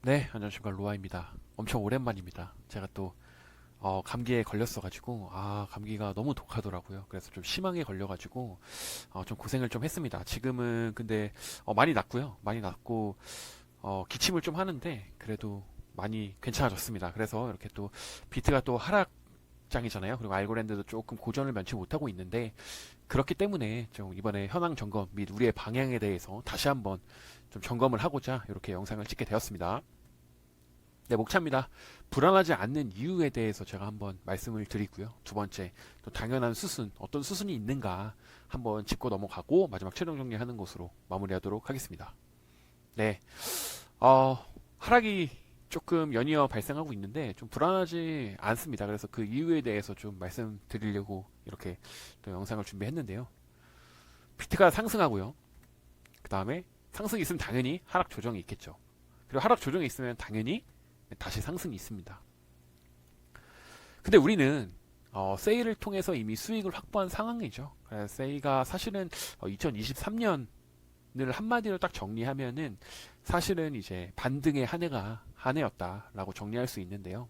네, 안녕하십니까. 로아입니다. 엄청 오랜만입니다. 제가 또 감기에 걸렸어가지고 감기가 너무 독하더라고요. 그래서 좀 심하게 걸려가지고 좀 고생을 좀 했습니다. 지금은 근데 많이 낫고요. 많이 낫고 기침을 좀 하는데 그래도 많이 괜찮아졌습니다. 그래서 이렇게 또 비트가 또 하락장이잖아요. 그리고 알고랜드도 조금 고전을 면치 못하고 있는데 그렇기 때문에 좀 이번에 현황 점검 및 우리의 방향에 대해서 다시 한번 좀 점검을 하고자 이렇게 영상을 찍게 되었습니다. 네, 목차입니다. 불안하지 않는 이유에 대해서 제가 한번 말씀을 드리고요. 두 번째, 또 당연한 수순, 어떤 수순이 있는가 한번 짚고 넘어가고 마지막 최종 정리하는 것으로 마무리하도록 하겠습니다. 네, 하락이 조금 연이어 발생하고 있는데 좀 불안하지 않습니다. 그래서 그 이유에 대해서 좀 말씀드리려고 이렇게 또 영상을 준비했는데요. 비트가 상승하고요. 그 다음에 상승이 있으면 당연히 하락 조정이 있겠죠. 그리고 하락 조정이 있으면 당연히 다시 상승이 있습니다. 근데 우리는 세일을 통해서 이미 수익을 확보한 상황이죠. 그래서 세이가 사실은 2023년을 한마디로 딱 정리하면은 사실은 이제 반등의 한 해였다라고 정리할 수 있는데요.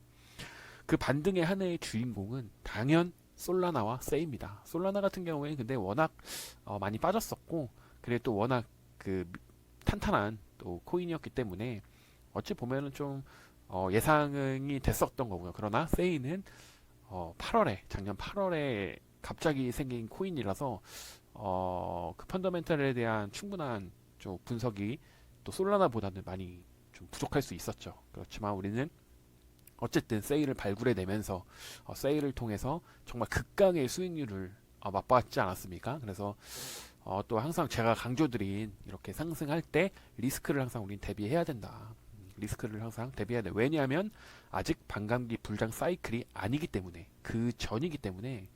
그 반등의 한 해의 주인공은 당연 솔라나와 세이입니다. 솔라나 같은 경우에는 근데 워낙 많이 빠졌었고, 그래 또 워낙 그 탄탄한 또 코인이었기 때문에 어찌 보면은 좀 예상이 됐었던 거고요. 그러나 세이는 8월에 작년 8월에 갑자기 생긴 코인이라서 그 펀더멘털에 대한 충분한 좀 분석이 또 솔라나보다는 많이 좀 부족할 수 있었죠. 그렇지만 우리는 어쨌든 세일을 발굴해 내면서 세일을 통해서 정말 극강의 수익률을 맛봤지 않았습니까? 그래서 또 항상 제가 강조드린 이렇게 상승할 때 리스크를 항상 우린 대비해야 된다. 리스크를 항상 대비해야 돼. 왜냐하면 아직 반감기 불장 사이클이 아니기 때문에 그 전이기 때문에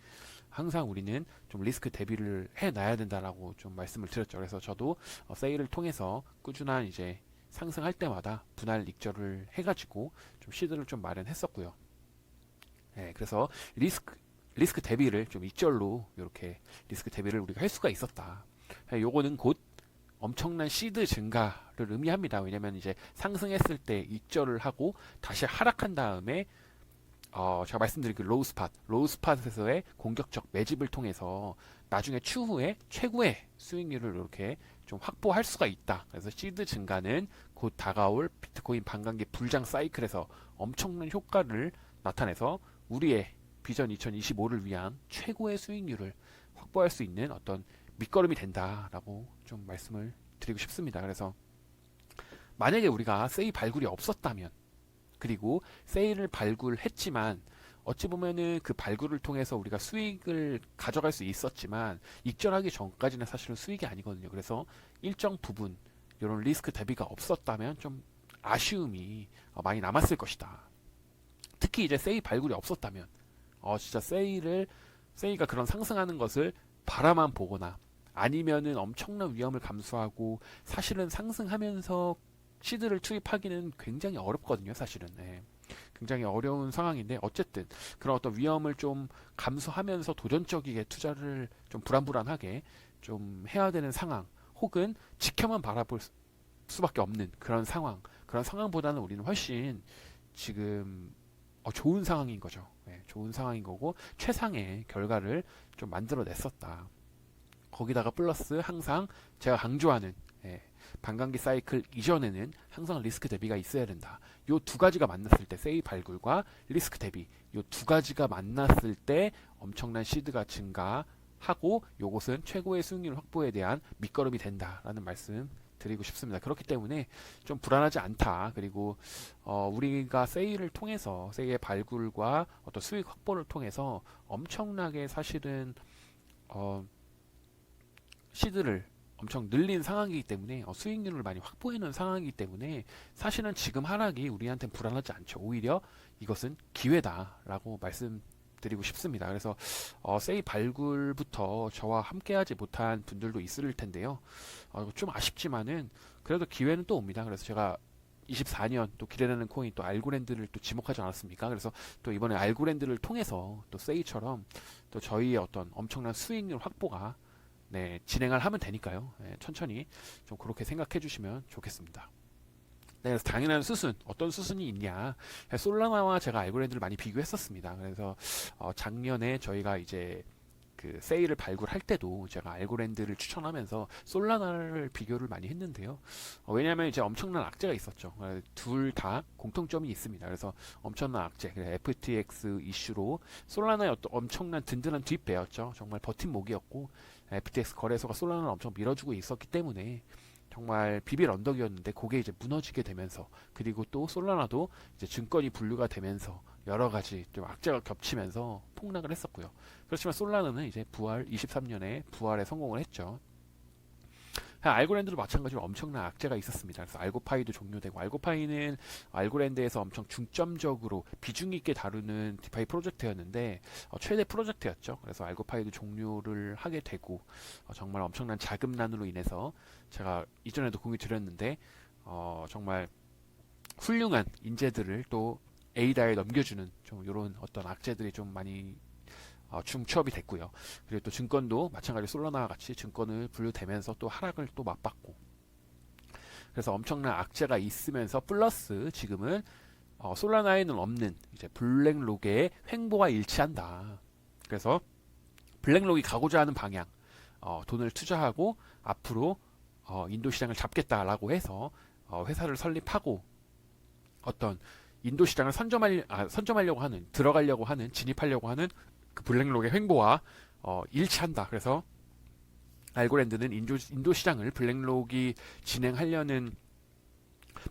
항상 우리는 좀 리스크 대비를 해놔야 된다라고 좀 말씀을 드렸죠. 그래서 저도 세일을 통해서 꾸준한 이제 상승할 때마다 분할 익절을 해가지고 좀 시드를 좀 마련했었고요. 네, 그래서 리스크 대비를 좀 익절로 이렇게 리스크 대비를 우리가 할 수가 있었다. 요거는 곧 엄청난 시드 증가를 의미합니다. 왜냐면 이제 상승했을 때 익절을 하고 다시 하락한 다음에 제가 말씀드린 그 로우 스팟에서의 공격적 매집을 통해서 나중에 추후에 최고의 수익률을 이렇게 좀 확보할 수가 있다. 그래서 시드 증가는 곧 다가올 비트코인 반감기 불장 사이클에서 엄청난 효과를 나타내서 우리의 비전 2025를 위한 최고의 수익률을 확보할 수 있는 어떤 밑거름이 된다라고 좀 말씀을 드리고 싶습니다. 그래서 만약에 우리가 세이 발굴이 없었다면 그리고 세일을 발굴했지만 어찌 보면은 그 발굴을 통해서 우리가 수익을 가져갈 수 있었지만 익절하기 전까지는 사실은 수익이 아니거든요. 그래서 일정 부분 이런 리스크 대비가 없었다면 좀 아쉬움이 많이 남았을 것이다. 특히 이제 세일 발굴이 없었다면 진짜 세이가 그런 상승하는 것을 바라만 보거나 아니면은 엄청난 위험을 감수하고 사실은 상승하면서 시드를 투입하기는 굉장히 어렵거든요, 사실은. 네. 굉장히 어려운 상황인데 어쨌든 그런 어떤 위험을 좀 감수하면서 도전적이게 투자를 좀 불안불안하게 좀 해야 되는 상황 혹은 지켜만 바라볼 수밖에 없는 그런 상황보다는 우리는 훨씬 지금 좋은 상황인 거죠. 네, 좋은 상황인 거고 최상의 결과를 좀 만들어냈었다. 거기다가 플러스 항상 제가 강조하는 반감기 사이클 이전에는 항상 리스크 대비가 있어야 된다. 요 두 가지가 만났을 때 세이 발굴과 리스크 대비 요 두 가지가 만났을 때 엄청난 시드가 증가하고 요것은 최고의 수익률 확보에 대한 밑거름이 된다라는 말씀 드리고 싶습니다. 그렇기 때문에 좀 불안하지 않다. 그리고 우리가 세일을 통해서 세일의 발굴과 어떤 수익 확보를 통해서 엄청나게 사실은 어, 시드를 엄청 늘린 상황이기 때문에 수익률을 많이 확보해 놓은 상황이기 때문에 사실은 지금 하락이 우리한테는 불안하지 않죠. 오히려 이것은 기회다라고 말씀드리고 싶습니다. 그래서 세이 발굴부터 저와 함께하지 못한 분들도 있을 텐데요. 좀 아쉽지만은 그래도 기회는 또 옵니다. 그래서 제가 24년 또 기대되는 코인 또 알고랜드를 또 지목하지 않았습니까? 그래서 또 이번에 알고랜드를 통해서 또 세이처럼 또 저희의 어떤 엄청난 수익률 확보가 진행을 하면 되니까요. 천천히 좀 그렇게 생각해 주시면 좋겠습니다. 네, 그래서 당연한 수순, 어떤 수순이 있냐. 솔라나와 제가 알고랜드를 많이 비교했었습니다. 그래서 작년에 저희가 이제 그 세일을 발굴할 때도 제가 알고랜드를 추천하면서 솔라나를 비교를 많이 했는데요. 왜냐하면 이제 엄청난 악재가 있었죠. 둘 다 공통점이 있습니다. 그래서 엄청난 악재, FTX 이슈로 솔라나의 어떤 엄청난 든든한 뒷배였죠. 정말 버팀목이었고 FTX 거래소가 솔라나를 엄청 밀어주고 있었기 때문에 정말 비빌 언덕이었는데 그게 이제 무너지게 되면서, 그리고 또 솔라나도 이제 증권이 분류가 되면서 여러 가지 좀 악재가 겹치면서 폭락을 했었고요. 그렇지만 솔라나는 이제 부활 23년에 부활에 성공을 했죠. 알고랜드도 마찬가지로 엄청난 악재가 있었습니다. 그래서 알고파이도 종료되고, 알고파이는 알고랜드에서 엄청 중점적으로 비중 있게 다루는 디파이 프로젝트였는데 최대 프로젝트였죠. 그래서 알고파이도 종료를 하게 되고, 정말 엄청난 자금난으로 인해서 제가 이전에도 공유 드렸는데 정말 훌륭한 인재들을 또 에이다에 넘겨주는 좀 이런 어떤 악재들이 좀 많이 중첩이 됐고요. 그리고 또 증권도 마찬가지로 솔라나와 같이 증권을 분류되면서 또 하락을 또 맞봤고, 그래서 엄청난 악재가 있으면서 플러스 지금은 솔라나에는 없는 이제 블랙록의 횡보와 일치한다. 그래서 블랙록이 가고자 하는 방향, 돈을 투자하고 앞으로 인도 시장을 잡겠다라고 해서 회사를 설립하고 어떤 인도 시장을 선점하려고 하는, 들어가려고 하는, 진입하려고 하는 그 블랙록의 횡보와 일치한다. 그래서 알고랜드는 인도 시장을 블랙록이 진행하려는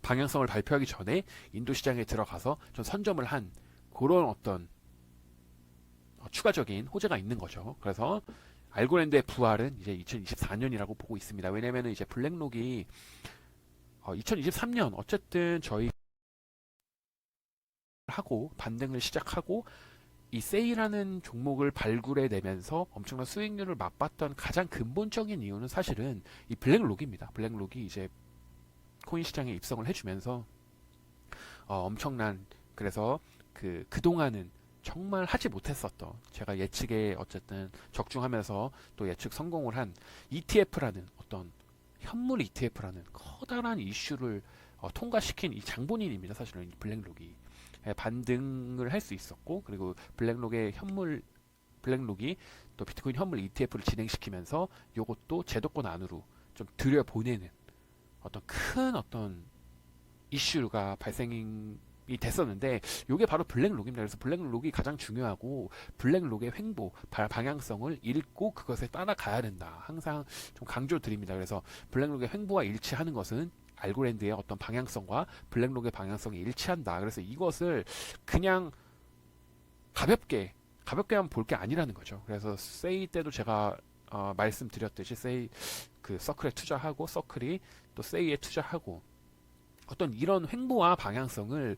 방향성을 발표하기 전에 인도 시장에 들어가서 좀 선점을 한 그런 어떤 추가적인 호재가 있는 거죠. 그래서 알고랜드의 부활은 이제 2024년이라고 보고 있습니다. 왜냐하면 이제 블랙록이 2023년 어쨌든 저희 하고 반등을 시작하고 이 세이라는 종목을 발굴해 내면서 엄청난 수익률을 맛봤던 가장 근본적인 이유는 사실은 이 블랙록입니다. 블랙록이 이제 코인 시장에 입성을 해주면서 엄청난, 그래서 그동안은 정말 하지 못했었던, 제가 예측에 어쨌든 적중하면서 또 예측 성공을 한 ETF라는 어떤 현물 ETF라는 커다란 이슈를 통과시킨 이 장본인입니다. 사실은 이 블랙록이 반등을 할 수 있었고, 그리고 블랙록이 또 비트코인 현물 ETF를 진행시키면서 이것도 제도권 안으로 좀 들여보내는 어떤 이슈가 발생이 됐었는데, 이게 바로 블랙록입니다. 그래서 블랙록이 가장 중요하고, 블랙록의 횡보 방향성을 읽고 그것에 따라가야 된다. 항상 좀 강조드립니다. 그래서 블랙록의 횡보와 일치하는 것은 알고랜드의 어떤 방향성과 블랙록의 방향성이 일치한다. 그래서 이것을 그냥 가볍게만 볼 게 아니라는 거죠. 그래서 세이 때도 제가 말씀드렸듯이 세이 서클에 투자하고, 서클이 또 세이에 투자하고, 어떤 이런 횡보와 방향성을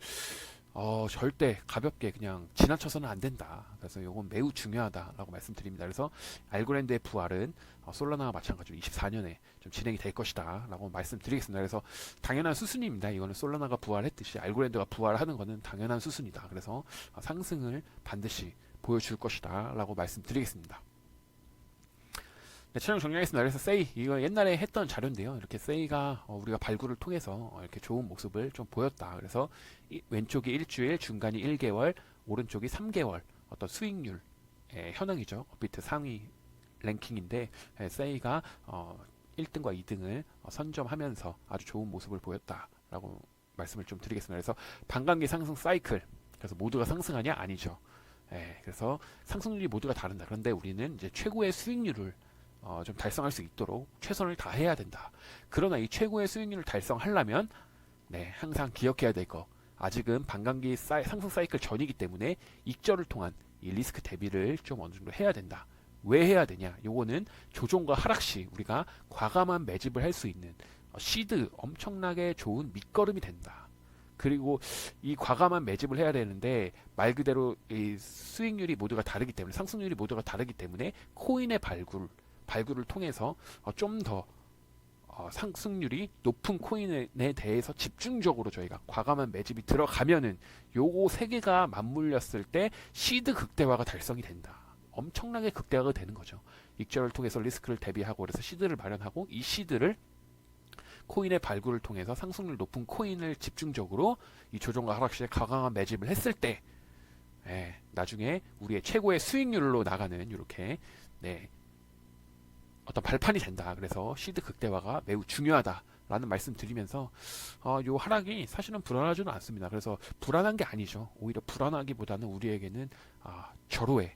절대 가볍게 그냥 지나쳐서는 안 된다. 그래서 이건 매우 중요하다라고 말씀드립니다. 그래서 알고랜드의 부활은 솔라나와 마찬가지로 24년에 좀 진행이 될 것이다 라고 말씀드리겠습니다. 그래서 당연한 수순입니다. 이거는 솔라나가 부활했듯이 알고랜드가 부활하는 것은 당연한 수순이다. 그래서 상승을 반드시 보여줄 것이다 라고 말씀드리겠습니다. 네, 촬영 정리하겠습니다. 그래서 세이, 이거 옛날에 했던 자료인데요. 이렇게 세이가 우리가 발굴을 통해서 이렇게 좋은 모습을 좀 보였다. 그래서 왼쪽이 일주일, 중간이 1개월, 오른쪽이 3개월 어떤 수익률 현황이죠. 업비트 상위 랭킹인데, 세이가 1등과 2등을 선점하면서 아주 좋은 모습을 보였다라고 말씀을 좀 드리겠습니다. 그래서 반감기 상승 사이클, 그래서 모두가 상승하냐? 아니죠. 그래서 상승률이 모두가 다른다. 그런데 우리는 이제 최고의 수익률을 좀 달성할 수 있도록 최선을 다해야 된다. 그러나 이 최고의 수익률을 달성하려면 항상 기억해야 될 거, 아직은 반감기 상승 사이클 전이기 때문에 익절을 통한 이 리스크 대비를 좀 어느 정도 해야 된다. 왜 해야 되냐? 요거는 조정과 하락 시 우리가 과감한 매집을 할 수 있는 시드, 엄청나게 좋은 밑거름이 된다. 그리고 이 과감한 매집을 해야 되는데, 말 그대로 이 수익률이 모두가 다르기 때문에, 상승률이 모두가 다르기 때문에 코인의 발굴을 통해서 좀 더 상승률이 높은 코인에 대해서 집중적으로 저희가 과감한 매집이 들어가면은 요거 세 개가 맞물렸을 때 시드 극대화가 달성이 된다. 엄청나게 극대화가 되는 거죠. 익절을 통해서 리스크를 대비하고, 그래서 시드를 마련하고, 이 시드를 코인의 발굴을 통해서 상승률 높은 코인을 집중적으로 이 조정과 하락 시에 과감한 매집을 했을 때 나중에 우리의 최고의 수익률로 나가는 이렇게 어떤 발판이 된다. 그래서 시드 극대화가 매우 중요하다라는 말씀 드리면서 요 하락이 사실은 불안하지는 않습니다. 그래서 불안한 게 아니죠. 오히려 불안하기보다는 우리에게는 절호의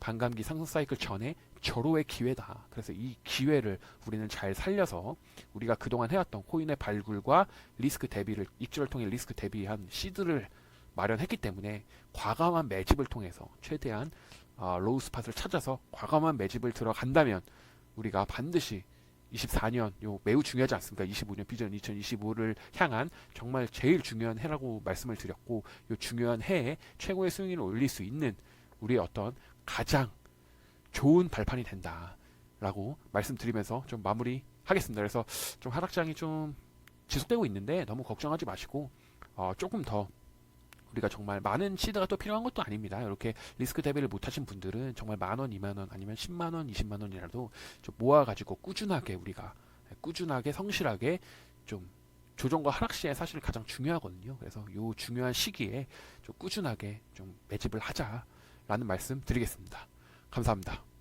반감기 상승 사이클 전에 절호의 기회다. 그래서 이 기회를 우리는 잘 살려서 우리가 그동안 해왔던 코인의 발굴과 리스크 대비를 익절을 통해 리스크 대비한 시드를 마련했기 때문에 과감한 매집을 통해서 최대한 로우 스팟을 찾아서 과감한 매집을 들어간다면 우리가 반드시 24년 매우 중요하지 않습니까? 25년 비전 2025를 향한 정말 제일 중요한 해라고 말씀을 드렸고 이 중요한 해에 최고의 수익률을 올릴 수 있는 우리의 어떤 가장 좋은 발판이 된다라고 말씀드리면서 좀 마무리하겠습니다. 그래서 좀 하락장이 좀 지속되고 있는데 너무 걱정하지 마시고 조금 더 우리가 정말 많은 시드가 또 필요한 것도 아닙니다. 이렇게 리스크 대비를 못하신 분들은 정말 10,000원, 20,000원 아니면 10만원, 20만원이라도 좀 모아가지고 꾸준하게 우리가 꾸준하게 성실하게 좀 조정과 하락 시에 사실 가장 중요하거든요. 그래서 이 중요한 시기에 좀 꾸준하게 좀 매집을 하자라는 말씀 드리겠습니다. 감사합니다.